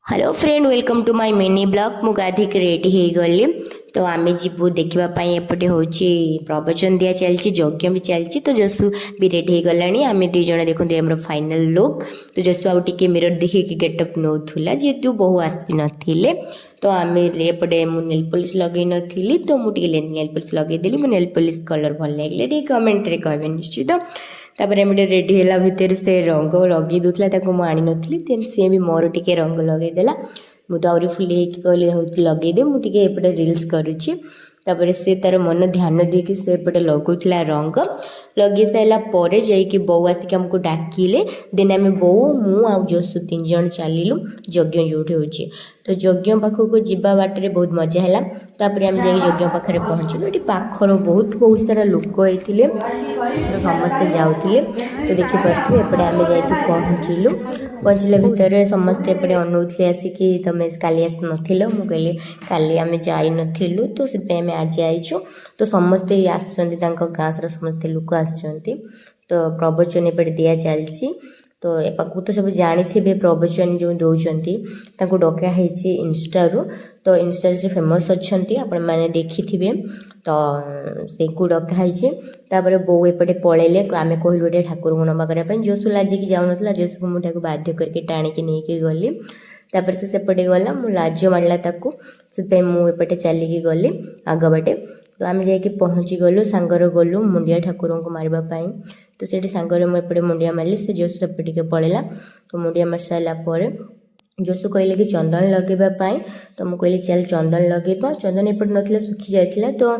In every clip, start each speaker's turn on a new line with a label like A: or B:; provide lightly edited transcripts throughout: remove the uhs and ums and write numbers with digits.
A: Hello friend welcome to my mini blog मु गाधिक ready हो गली तो आम जीवु देखापी एपटे हूँ प्रवचन दिया चलती यज्ञ भी चलती तो जसु भी रेडी हो गला आम दुईज देखते आम फाइनाल लुक तो जसु आउ टे मिरर देखिए गेटअप नौला जेहेतु बहु आसी नथिले तो आम एपटे मु नेल पॉलिश लगे नी तो मुझे नेल पॉलिश लगेदेली मो नेल पॉलिश कलर भल लगे टे कमेंट रे कहे निश्चित तापर एमटे रेडी है भितर से रंग लगे दूसरा मुझे आनी नी सी भी मोर टे रंग लगेदेला मुझे आहरी फुले कहली लगेदे मुझे एपटे रिल्स करुच्ची तापर से तार मन ध्यान देकी से एपटे लगुला रंग लगे सारापर जाकि बो आसिक आमको डाकिले देन आम बो मु आ जसु 3 जन चलू यज्ञ जो हो तो यज्ञ पाखक जावा बाटर बहुत मजा है तापर आम जा यज्ञ पाखे पहुँचलु ये पाखर बहुत सारा लोक होते तो समस्ते जाऊे तो देखिपे एपटे आम जा पहुँचला भितर समस्ते एपटे अनौले आसिकी तुम काली आस न मुझे काली आम जाई नथिलु तो से आज आईचु तो समस्ते आसुँच गाँ सारा समस्ते लोक आसुँच तो प्रवचन एपटे दिया चलती तो एपाकू तो सब जानी थे प्रवचन जो दौरान डकाई इंस्टारू तो इंस्टा से फेमस अच्छा आपण मैंने देखी थे तो से डकाई तापर बो एपटे पलैले आम कहलु ये ठाकुर को नवा करने जोशु लाजिकी जाऊन जोशु को मुझे बाध्य करके टाणिकी नहीं गली तापर से सेपटे गला मु लाज मारला से मुझे चलिकी गली आग बाटे तो आम जा पहुँची गलु सांगर गलु मुंडिया ठाकुर को मारवाई तो से सांगर मुझे मुंडिया मारे से जोशु सेपटे पलैला तो मुंडिया मार सारापर जोशु कहले कि चंदन लगेवाई तो मुझे कहली चल चंदन लगेबा चंदन एपटे ना सुखी जाता तो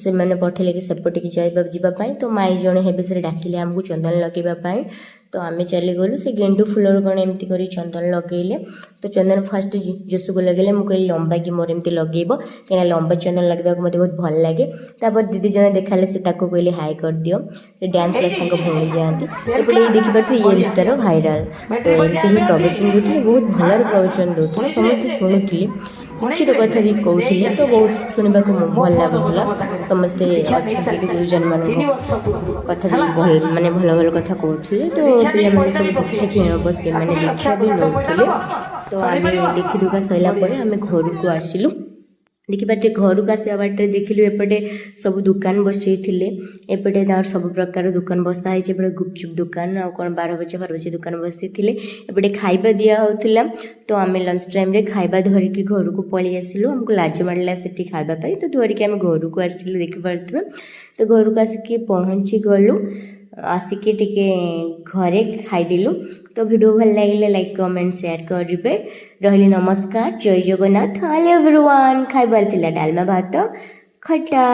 A: से मैंने पठेले कि सेपटे जावाई तो माई जड़े हे से डाकिले आमको चंदन लगेवाई तो आम चली गलु से गेंडू फुलर कौन एमती कर चंदन लगेले तो चंदन फास्ट जोशु को लगे मुझे लंबा कि मोर एमती लगेब कहीं लंबा चंदन लगे मत बहुत भल लगे तापर दीदी जन देखाले से कहली हाई कर दियो डांस क्लास भौणी जाती एपटे देखिपे ये इंस्टार भाइराल तो एमती ही प्रवचन दूसरे बहुत भल प्रवचन दूसरे समस्त शुणुले शिक्षित कथा भी कहते तो बहुत शुणा भल लगुला समस्ते अच्छा गुरुजन मान कथा भी भल मानने भल भल कथा कहते तो पे सब देखा हम से मैंने देखा भी नौले तो आम देखी दुखा सरला आम घर को आसिलु देखिपे घर को आसा बाटे देखिलु एपटे सब दुकान बसई एपटे सब प्रकार दुकान बसाई एपटे गुपचुप दुकान आ कौन 12 बजे दुकान बसई एपटे खाइबा दिया होता तो आम लंच टाइम रे खाइबा धरिकी घर को पलि आसिलु आमको लाज मारला से खाइबापी तो धरिकी आम घर को आसिलु देखिपे तो घर को आसिक पहुँची गलु आसिकी टिके घरे खाईदेलु तो वीडियो भल लगे लाइक कमेंट शेयर करेंगे रही नमस्कार जय जगन्नाथ हेलो एवरीवन खाइबार थिला डालमा भात खट्टा।